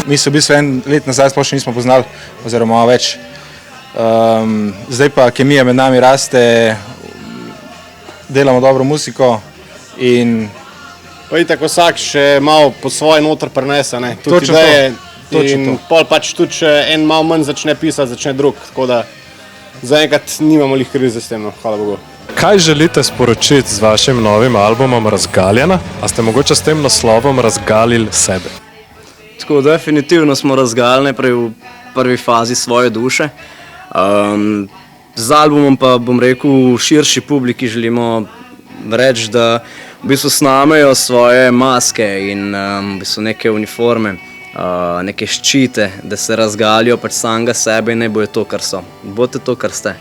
mi se v bistvu en let nazaj sploh še nismo poznali, oziroma malo več. Zdaj pa kemija med nami raste, delamo dobro muziko in... Pa itak vsak še malo po svoje noter prenese, ne, tudi ideje. In pol pač tudi, če en malo manj začne pisati, začne drug, tako da zaenkrat nimamo lih krize s tem, no, hvala Bogu. Kaj želite sporočiti z vašim novim albumom Razgaljena? A ste mogoče s tem naslovom razgalili sebe? Tako, definitivno smo razgaljeni v prvi fazi svoje duše. Z albumom pa, bom rekel, širši publiki želimo reči, da v bistvu snamejo svoje maske in v bistvu neke uniforme, neke ščite, da se razgalijo pač samega sebe in ne bojo to, kar so. Bodite to, kar ste.